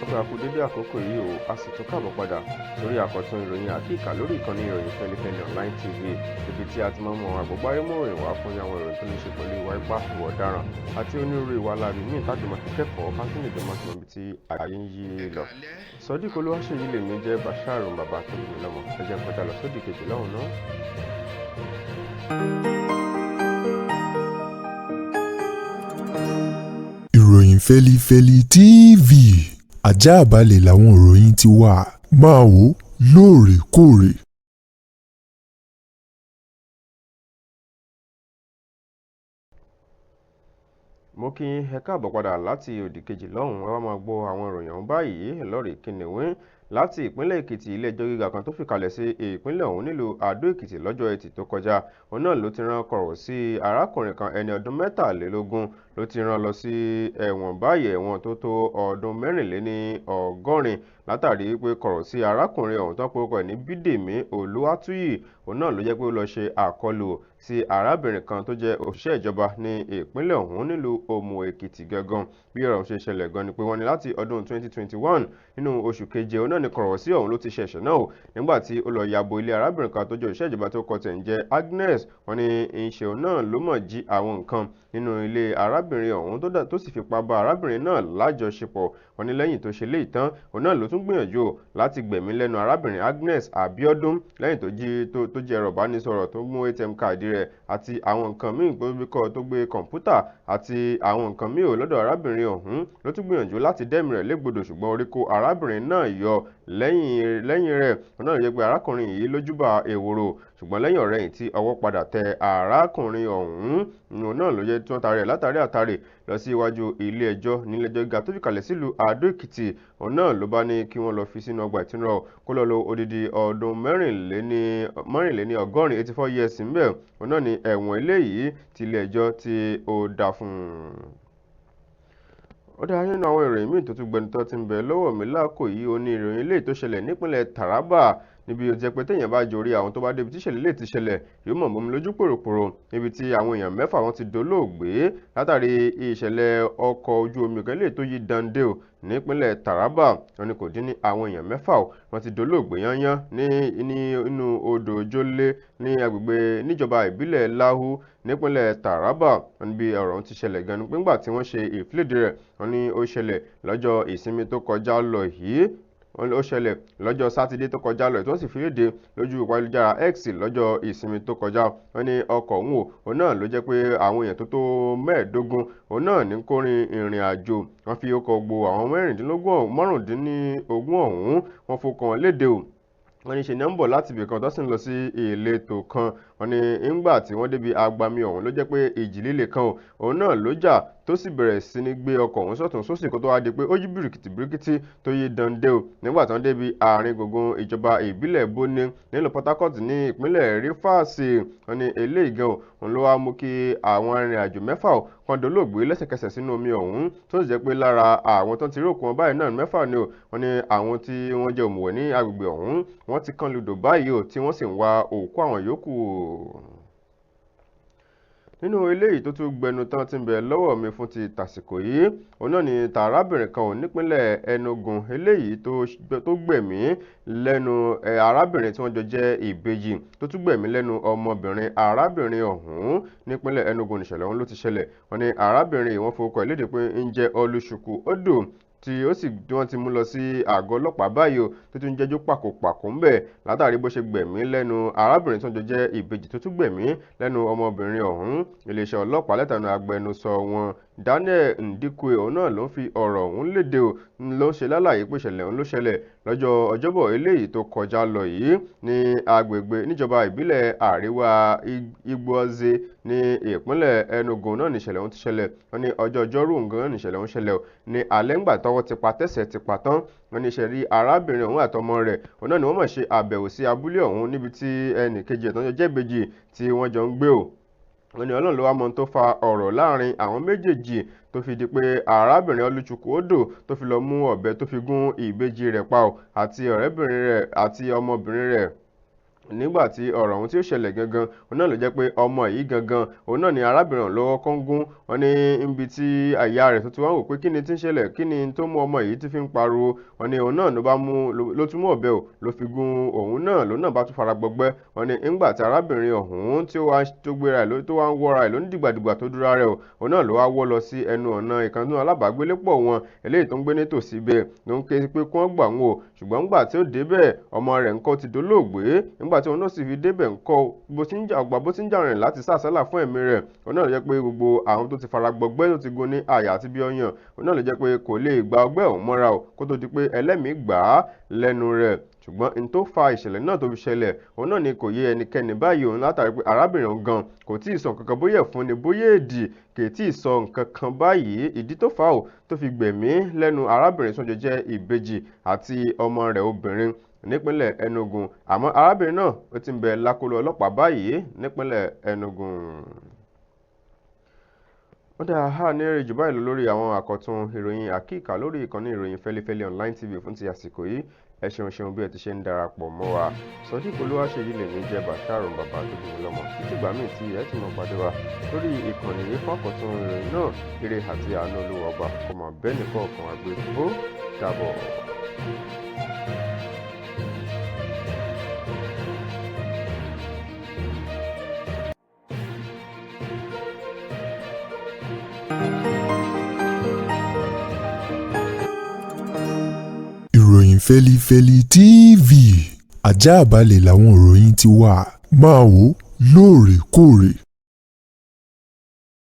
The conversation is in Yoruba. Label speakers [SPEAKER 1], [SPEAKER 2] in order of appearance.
[SPEAKER 1] Ọpẹ́ àkú dédé àkókò yìí o, a sì tún káàbọ̀ padà lórí àkọ́tún ìròyìn àkíkà lórí ìkànnì ìròyìn Fẹ́lifẹ́li online TV, ibi tí a ti máa ń mọ àgbọ̀gbáyémọ̀ ìròyìn wá fún àwọn ìròyìn tó ní ṣe pẹ̀lú ìwà ipá, ìwà ọ̀daràn àti onírúurú ìwà láabi míì tájọ máa fi kẹ́kọ̀ọ́ fásitì ìjọba tó níbi tí ayé ń yí lọ. Sodiq Olúwaṣèyí lèmi jẹ́ Bashir bàbá tó lè lọ́mọ, ẹ jẹ́ kọjá lọ sódì kejì lọ́hùn náà.
[SPEAKER 2] Ìròyìn Fẹ́lifẹ́li TV àjààbálẹ̀ làwọn ìròyìn ti wà, máa wò lóòrèkóòrè.
[SPEAKER 1] Mo kí ẹ káàbọ̀ padà láti òdì kejì lọ́hùn, ẹ wá máa gbọ́ àwọn ìròyìn ọ̀hún báyìí lọ́rẹ̀ kìnìún láti ìpínlẹ̀ Èkìtì. Ilé-ẹjọ́ gíga kan tó fìkàlẹ̀ sí ìpínlẹ̀ ọ̀hún nílùú Adó Èkìtì lọ́jọ́ Ẹtì tó kọjá, òun náà ló ti rán kọ̀rọ̀ sí arákùnrin kan ẹni ọdún 23 ló ti rán lọ sí ẹ̀wọ̀n báyìí, ẹ̀wọ̀n tó tó ọdún 64 látàrí pé kọ̀rọ̀ sí arákùnrin ọ̀hún tó porúkọ ẹ̀ ní Bídèmí Olúwatúyì. Òun náà ló jẹ́ pé ó lọ ṣe àkọlù sí arábìnrin kan tó jẹ́ òṣìṣẹ́ ìjọba ní ìpínlẹ̀ ọ̀hún nílùú Òmù Èkìtì gangan. Bí ọ̀rọ̀ ṣe ṣẹlẹ̀ gan ni pé wọ́n ní láti ọdún 2021 nínú oṣù keje òun náà ni kọ̀rọ̀ sí ọ̀hún ló ti ṣẹ̀ṣẹ̀ náà nígbà tí ó lọ yabo ilé arábìnrin kan tó jẹ́ òṣìṣẹ́ ìjọba tó kọ tẹ̀ ń jẹ́ Agnes. Wọ́n ní ìṣe òun náà ló mọ̀ jí àwọn nǹkan nínú ilé arábìnrin ọ̀hún tó sì fipá bá arábìnrin náà lájọṣepọ̀. Wọ́n ní lẹ́yìn tó ṣe léyìí tán òun náà ló tún gbìyànjú láti gbẹ̀mí lẹ́nu arábìnrin Agnes Abiodun lẹ́yìn tó jẹ́ ẹ̀rọ ìbánisọ̀rọ̀ tó mú ATM káàdì rẹ̀ àti àwọn nǹkan míì tó gbé kọ̀ǹpútà àti àwọn nǹkan míì lọ́dọ̀ arábìnrin ọ̀hún. Ló tún gbìyànjú láti dẹ́mi rẹ̀ légbodò ṣùgbọ́n orí kó arábìnrin náà yọ lẹ́yìn rẹ̀. Òun náà yẹ pé arákùnrin yìí lójúbà èwòrò ṣùgbọ́n lẹ́yìn ọ̀rẹ́yìn tí ọwọ́ padà tẹ arákùnrin ọ̀hún. Òun náà ló jẹ́ tí wọ́n taari ẹ̀ látàrí àtàrí lọ sí iwájú ilé-ẹjọ́ nílé-ẹjọ́ gíga tó fìkàlẹ̀ sílùú Adó Èkìtì. Òun náà ló bá ní kí wọ́n lọ fi sínú ọgbà ìtúnrọ̀ kó lọ lo odidi ọdún 84 84 years ńbẹ̀. Òun náà ni ẹ̀wọ̀n eléyìí tí ilé-ẹjọ́ tí ó dá fún un. Ó dáa nínú àwọn ìròyìn míì tó tún gbẹnu tó ti ń bẹ lọ́wọ́ mi láàkó yìí ó ní ìròyìn eléyìí tó ṣẹlẹ̀ nípínlẹ̀ Taraba, níbi ó jẹ́ pé téèyàn bá jorí àwọn tó bá débi tíṣẹ̀lẹ̀ lè ti ṣẹlẹ̀ yóò mọ̀ bómi lójú pòròpòrò, níbi tí àwọn èèyàn 6 wọn ti dolóògbé látàrí ìṣẹ̀lẹ̀ ọkọ̀ ojú omi kan eléyìí tó yí Dande nípínlẹ̀ Taraba. Wọ́n ní kò dín ní àwọn èèyàn 6 wọn ti dolóògbé yányán nínú odò Jólé ní agbègbè níjọba ìbílẹ̀ Láhú nípínlẹ̀ Taraba. Wọ́n ní bí ọ̀rọ̀ ti ṣẹlẹ̀ gan ni pé ńgbà tí wọ́n ṣe ìfìlédè rẹ̀, wọ́n ní ó ṣẹlẹ̀ lọ́jọ́ ìsinmi tó kọjá lọ yìí. Ó ṣẹlẹ̀ lọ́jọ́ sátidé tó kọjá lọ tí wọ́n sì fi léde lójú ayélujára X lọ́jọ́ ìsinmi tó kọjá. Wọ́n ní ọkọ̀ ọ̀hún òun náà ló jẹ́ pé àwọn èèyàn tó tó 15 òun náà ní kó rin ìrìn àjò. Wọ́n fi ọkọ̀ gbo àwọn 15 ọ̀hún wọ́n fọkàn wọn léde o. Wọ́n ní ṣe ní ń bọ̀ láti ibì kan tó sì ń lọ sí ìletò kan. Wọ́n ní ńgbà tí wọ́n débi agbami ọ̀hún ló jẹ́ pé ìjì líle kan òun náà ló jà tó sì bẹ̀rẹ̀ sí ní gbé ọkọ̀ ọ̀hún sọ́tún sósì kó tó wá di pé ó yí bìrìkìtì tó yí Dande nígbà tí wọ́n débi àárín gbùngbùn ìjọba ìbílẹ̀ Bóni nílùú Port Harcourt ní ìpínlẹ̀ Rivers. Wọ́n ní eléyìí gan òun ló wá mú kí àwọn arìnrìn-àjò 6 kan dolóògbé lẹ́sẹ̀kẹsẹ̀ sínú omi ọ̀hún tó sì jẹ́ pé lára àwọn tó ti rí òkú wọn báyìí náà 6 ni wọ́n ní àwọn tí wọ́n jẹ́ òmùwẹ̀ ní agbègbè ọ̀hún wọ́n ti kán ludò báyìí tí wọ́n sì ń wá òkú àwọn yòókù. Nínú eléyìí tó tún gbẹnu tán ti ń bẹ lọ́wọ́ mi fún ti tàsìkò yìí, òun náà ni tàrábìnrin kan nípínlẹ̀ Enugu eléyìí tó gbẹ̀mí lẹ́nu arábìnrin tí wọ́n jọ jẹ́ ìbejì tó tún gbẹ̀mí lẹ́nu ọmọbìnrin arábìnrin ọ̀hún nípínlẹ̀ Enugu nìṣẹ̀lẹ̀ ọ̀hún ló ti ṣẹlẹ̀. Wọ́n ní arábìnrin yìí wọ́n forúkọ ẹ̀ léde pé ń jẹ́ Olúṣùkú Odò tí wọ́n ti mú lọ sí àgọ́ ọlọ́pàá báyìí tó tún jẹ́jú pàkópàkó ń bẹ̀ látàrí bó ṣe gbẹ̀mí lẹ́nu arábìnrin tó ń jọ jẹ́ ìbejì tó tún gbẹ̀mí lẹ́nu ọmọbìnrin ọ̀hún. Iléeṣẹ́ ọlọ́pàá lẹ́tàánú agbẹnusọ wọn Daniel Ndikwe òun náà ló ń fi ọ̀rọ̀ ọ̀hún léde ló ń ṣe lálàyé pé ìṣẹ̀lẹ̀ ọ̀hún ló ṣẹlẹ̀ lọ́jọ́ Ọjọ́bọ̀ eléyìí tó kọjá lọ yìí ní agbègbè níjọba ìbílẹ̀ Àríwá Igboeze ní ìpínlẹ̀ Enugu náà níṣẹ̀lẹ̀ ọ̀hún ti ṣẹlẹ̀. Wọ́n ní ọjọ́ Ọjọ́rú nǹkan níṣẹ̀lẹ̀ ọ̀hún ṣẹlẹ̀ ní alẹ́ ńgbà tọ́wọ́ ti pa tẹ́sẹ̀ ti pa tán. Wọ́n ní ṣẹ̀rí arábìnrin ọ̀hún àtọmọ rẹ̀ òun náà ni wọ́n mọ̀ ṣe àbẹ̀wò sí abúlé ọ̀hún níbi tí ẹnì kejì ẹ̀tàn jẹ́ ìbejì tí wọ́n jọ ń gbé o. Wọ́n ní Ọlọ́run ló wá mọ tó fa ọ̀rọ̀ láàrin àwọn méjèèjì tó fi di pé arábìnrin Olúṣùkú Odò tó fi lọ mú ọ̀bẹ tó fi gún ìbejì rẹ̀ pa àti ọ̀rẹ́bìnrin rẹ̀ àti ọmọbìnrin rẹ̀ nígbà tí ọ̀rọ̀ ohun tí ó ṣẹlẹ̀ gangan òun náà ló jẹ́ pé ọmọ yìí gangan òun náà ni arábìnrin ọ̀hún lọ́wọ́ kan gún. Wọ́n ní níbi tí àyà rẹ̀ tó ti wá wò pé kí ni tí ń ṣẹlẹ̀, kí ni tó mú ọmọ yìí tí fi ń pariwo. Wọ́n ní òun náà ló tún mú ọ̀bẹ ò ló fi gún òun náà, lòun náà bá tún fara gbọgbẹ́. Wọ́n ní nígbà tí arábìnrin ọ̀hún tí ó wá tó gbéra ẹ̀ tó wá ń wọ́ra ẹ̀ ló ń dìgbàdìgbà tó dúró rẹ̀ ò, òun náà ló wá wọ́ lọ sí ẹnu ọ̀nà ìkànnì alábàágbélépọ̀ wọn eléyìí tó ń gbé nítòsí bẹ́ẹ̀ ló ń ké pé kí wọ́n gbà wọn o. Ṣùgbọ́n nígbà tí ó débẹ̀ ọmọ rẹ̀ ńkọ́ ti dolóògbé. Nígbà tí òun náà sì fi débẹ̀ ńkọ́ bó ti ń jà rìn láti sàsálà fún ẹ̀mí rẹ̀, òun náà ló jẹ́ pé gbogbo àwọn tó ti fara gbọgbẹ́ tó ti gún ní àyà àti bí ọyàn, òun náà ló jẹ́ pé kò lè gba ọgbẹ́ ọ̀hún mọ́ra o kó tó di pé ẹlẹ́mìí gbà á lẹ́nu rẹ̀. Ṣùgbọ́n n tó fa ìṣẹ̀lẹ̀ náà tó fi ṣẹlẹ̀ òun náà ni kò yé ẹnikẹ́ni báyìí òun látàrí pé arábìnrin gan kò tí ì sọ nǹkan kan bóyá ẹ̀fún ni bóyá èdì kò tí ì sọ nǹkan kan báyìí ìdí tó fà ó tó fi gbẹ̀mí lẹ́nu arábìnrin tó jẹ́ ìbejì àti ọmọ rẹ̀ obìnrin nípínlẹ̀ Enugu. Àmọ́ arábìnrin náà ó ti ń bẹ lákọlò ọlọ́pàá báyìí nípínlẹ̀ Enugu. Ó dáa ha ní èrè jù báyìí lọ lórí àwọn àkọ́tún ìròyìn àkíkà lórí ìkànnì ìròyìn Fẹ́lifẹ́li online tv fún ti àsìkò yìí. Ẹ ṣeun bí ẹ ti ṣe ń darapọ̀ mọ́ wa. Sodiq Olúwaṣèyí lèmi jẹ́ Bashir bàbá tó bí mi lọ́mọ. Títí ìgbà míì tí ẹ ti mọ̀ pàdé wa lórí ìkànnì yìí fún àkọ́tún ìròyìn náà. Ire àti àánú Olúwa ọba kó máa bẹ́ẹ̀ nìkọ̀ọ̀kan àgbẹ̀ ó dàbọ̀.
[SPEAKER 2] Ìròyìn Fẹ́lifẹ́li TV àjààbálẹ̀ làwọn ìròyìn ti wà máa wò lóòrèkóòrè.